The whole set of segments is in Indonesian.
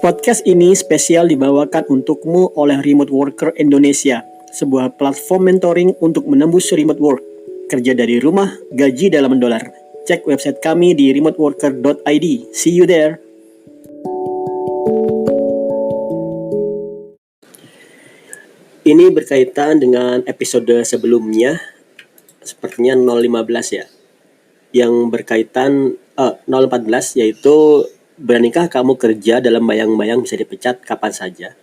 Podcast ini spesial dibawakan untukmu oleh Remote Worker Indonesia, sebuah platform mentoring untuk menembus remote work. Kerja dari rumah, gaji dalam dolar. Cek website kami di remoteworker.id. See you there. Ini berkaitan dengan episode sebelumnya, sepertinya 015 ya, yang berkaitan 014, yaitu beranikah kamu kerja dalam bayang-bayang bisa dipecat kapan saja.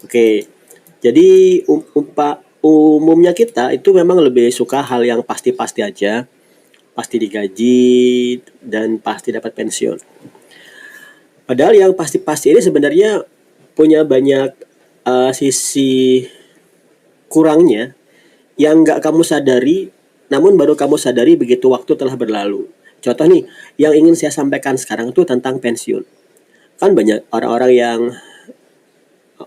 Oke, jadi umumnya kita itu memang lebih suka hal yang pasti-pasti aja, pasti digaji dan pasti dapat pensiun. Padahal yang pasti-pasti ini sebenarnya punya banyak sisi kurangnya yang nggak kamu sadari, namun baru kamu sadari begitu waktu telah berlalu. Contoh nih, yang ingin saya sampaikan sekarang itu tentang pensiun. Kan banyak orang-orang yang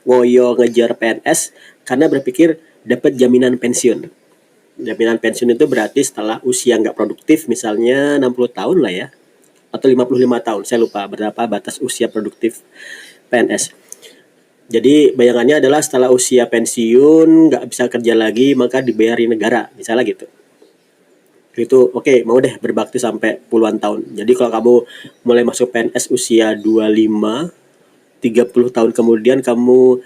ngoyo ngejar PNS karena berpikir dapat jaminan pensiun. Jaminan pensiun itu berarti setelah usia nggak produktif, misalnya 60 tahun lah ya, atau 55 tahun, saya lupa berapa batas usia produktif PNS. Jadi bayangannya adalah setelah usia pensiun nggak bisa kerja lagi maka dibayari negara, misalnya gitu. Itu oke, mau deh berbakti sampai puluhan tahun. Jadi kalau kamu mulai masuk PNS usia 25, 30 tahun kemudian kamu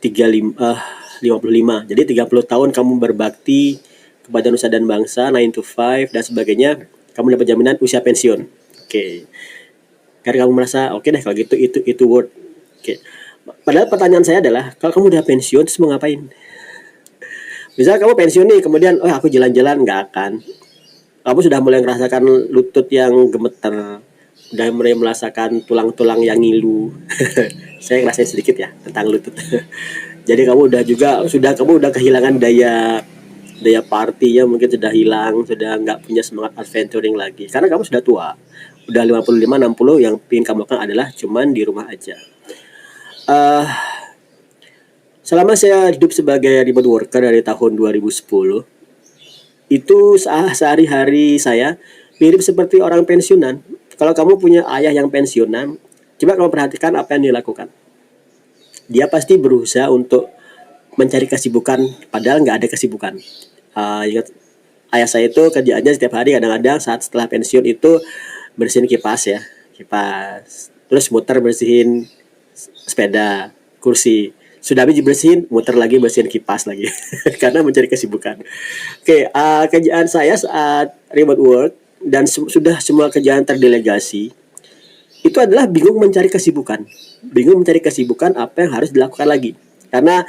55. Jadi 30 tahun kamu berbakti kepada nusa dan bangsa, 9 to 5 dan sebagainya, kamu dapat jaminan usia pensiun. Oke. Karena kamu merasa oke deh kalau gitu itu worth. Oke. Padahal pertanyaan saya adalah, kalau kamu udah pensiun terus mau ngapain? Misalnya kamu pensiun nih, kemudian aku jalan-jalan, nggak akan. Kamu sudah mulai merasakan lutut yang gemeter, udah mulai merasakan tulang-tulang yang ngilu. Saya ngerasain sedikit ya tentang lutut. Jadi kamu udah kehilangan daya partinya, mungkin sudah hilang, sudah nggak punya semangat adventuring lagi. Karena kamu sudah tua. Udah 55, 60, yang ingin kamu lakukan adalah cuman di rumah aja. Selama saya hidup sebagai remote worker dari tahun 2010, itu sehari-hari saya mirip seperti orang pensiunan. Kalau kamu punya ayah yang pensiunan, coba kamu perhatikan apa yang dilakukan. Dia pasti berusaha untuk mencari kesibukan, padahal nggak ada kesibukan. Ingat, ayah saya itu kerjaannya setiap hari, kadang-kadang saat setelah pensiun itu bersihin kipas ya, terus muter bersihin sepeda, kursi. Sudah habis dibersihin, muter lagi bersihin kipas lagi. Karena mencari kesibukan. Oke, kerjaan saya saat remote work dan sudah semua kerjaan terdelegasi, itu adalah bingung mencari kesibukan. Bingung mencari kesibukan apa yang harus dilakukan lagi. Karena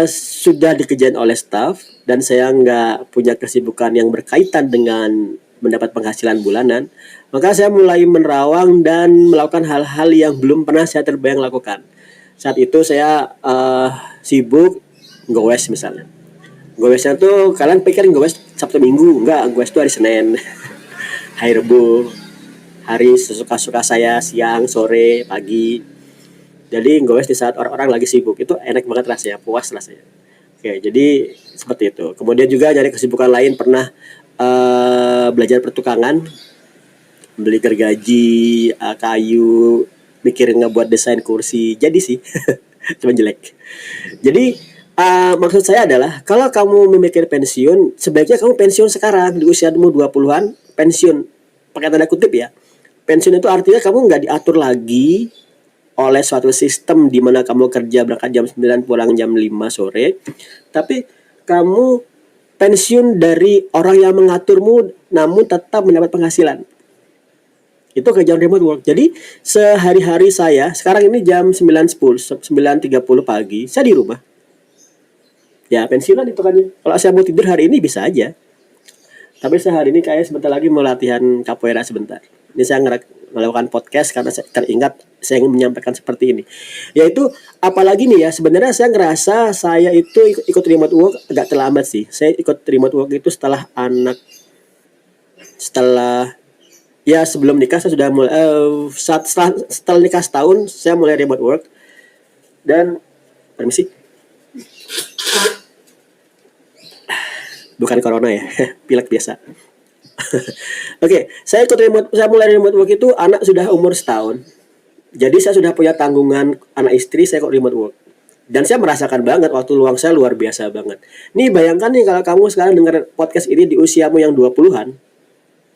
sudah dikerjain oleh staff dan saya nggak punya kesibukan yang berkaitan dengan mendapat penghasilan bulanan, maka saya mulai menerawang dan melakukan hal-hal yang belum pernah saya terbayang lakukan. Saat itu saya sibuk gowes misalnya. Gowesnya tuh kalian pikirin gowes Sabtu Minggu, enggak, gowes tuh hari Senin, hari Rebu, hari sesuka-suka saya, siang, sore, pagi. Jadi gowes di saat orang-orang lagi sibuk itu enak banget rasanya, puas rasanya. Oke, jadi seperti itu. Kemudian juga dari kesibukan lain pernah belajar pertukangan, beli gergaji, kayu, mikirin ngebuat desain kursi. Jadi sih, cuma jelek. Jadi maksud saya adalah kalau kamu memikir pensiun, sebaiknya kamu pensiun sekarang di usiamu 20-an, pensiun. Pakai tanda kutip ya. Pensiun itu artinya kamu nggak diatur lagi oleh suatu sistem di mana kamu kerja berangkat jam 9 pulang jam 5 sore, tapi kamu pensiun dari orang yang mengaturmu namun tetap mendapat penghasilan. Itu kerjaan remote work. Jadi sehari-hari saya sekarang ini jam 9:30 pagi, saya di rumah. Ya pensiunan itu kan. Kalau saya mau tidur hari ini bisa aja. Tapi saya hari ini kayak sebentar lagi mau latihan capoeira sebentar. Ini saya melakukan podcast karena saya teringat saya ingin menyampaikan seperti ini. Yaitu apalagi nih ya, sebenarnya saya ngerasa saya itu ikut remote work agak terlambat sih. Saya ikut remote work itu setelah ya sebelum nikah saya sudah mulai setelah nikah setahun saya mulai remote work. Dan permisi, bukan corona ya, pilek biasa. Oke, saya mulai remote work itu anak sudah umur setahun. Jadi saya sudah punya tanggungan anak istri, saya kok remote work. Dan saya merasakan banget waktu luang saya luar biasa banget. Nih bayangkan nih kalau kamu sekarang dengar podcast ini di usiamu yang 20-an,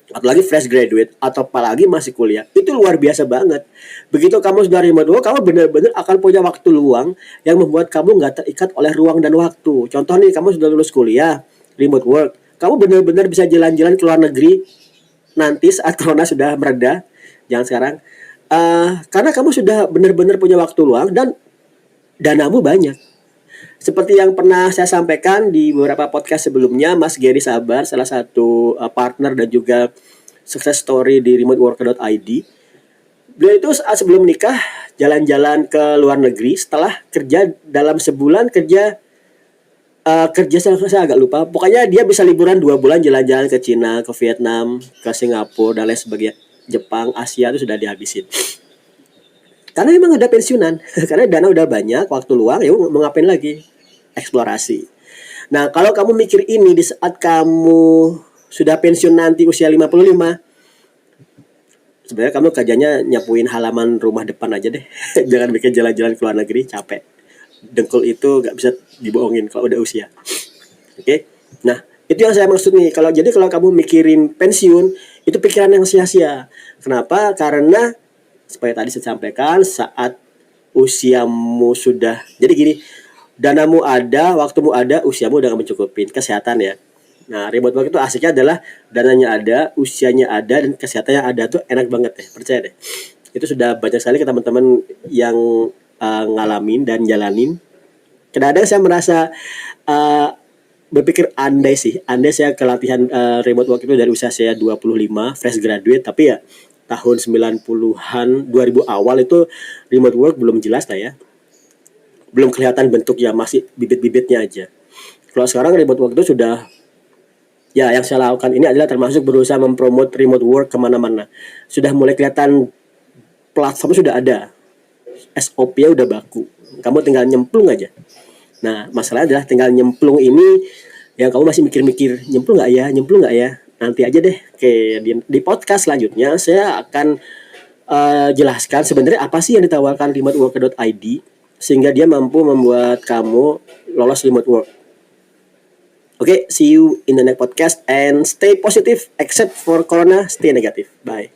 atau lagi fresh graduate, atau apalagi masih kuliah, itu luar biasa banget. Begitu kamu sudah remote work, kamu benar-benar akan punya waktu luang yang membuat kamu nggak terikat oleh ruang dan waktu. Contoh nih, kamu sudah lulus kuliah, remote work, kamu benar-benar bisa jalan-jalan ke luar negeri nanti saat corona sudah mereda, jangan sekarang. Karena kamu sudah benar-benar punya waktu luang dan danamu banyak. Seperti yang pernah saya sampaikan di beberapa podcast sebelumnya, Mas Gary Sabar, salah satu partner dan juga success story di remoteworker.id. Beliau itu saat sebelum menikah jalan-jalan ke luar negeri setelah kerja dalam sebulan kerja saya agak lupa. Pokoknya dia bisa liburan 2 bulan jalan-jalan ke Cina, ke Vietnam, ke Singapura dan lain sebagainya. Jepang, Asia itu sudah dihabisin. Karena memang udah pensiunan, karena dana udah banyak, waktu luang, ya mau ngapain lagi? Eksplorasi. Nah, kalau kamu mikir ini di saat kamu sudah pensiun nanti usia 55, sebenarnya kamu kerjanya nyapuin halaman rumah depan aja deh. Jangan bikin jalan-jalan ke luar negeri, capek. Dengkul itu gak bisa dibohongin kalau udah usia. Oke? Nah, itu yang saya maksud nih. Kalau kamu mikirin pensiun, itu pikiran yang sia-sia. Kenapa? Karena seperti tadi saya sampaikan, saat usiamu sudah, jadi gini, danamu ada, waktumu ada, usiamu udah gak mencukupin, kesehatan ya. Nah, remote work itu asiknya adalah dananya ada, usianya ada, dan kesehatannya ada, tuh enak banget deh, percaya deh. Itu sudah banyak sekali ke teman-teman yang ngalamin dan jalanin. Kadang-kadang saya merasa uh, berpikir andai saya kelatihan remote work itu dari usia saya 25, fresh graduate, tapi ya tahun 90-an, 2000 awal itu remote work belum jelas lah ya. Belum kelihatan bentuknya, masih bibit-bibitnya aja. Kalau sekarang remote work itu sudah, ya yang saya lakukan ini adalah termasuk berusaha mempromot remote work kemana-mana. Sudah mulai kelihatan platform sudah ada, SOP-nya udah baku. Kamu tinggal nyemplung aja. Nah, masalahnya adalah tinggal nyemplung ini yang kamu masih mikir-mikir, nyemplung nggak ya? Nanti aja deh. Oke, di podcast selanjutnya saya akan jelaskan sebenarnya apa sih yang ditawarkan remoteworker.id sehingga dia mampu membuat kamu lolos remote work. Oke, see you in the next podcast and stay positive except for corona, stay negative. Bye.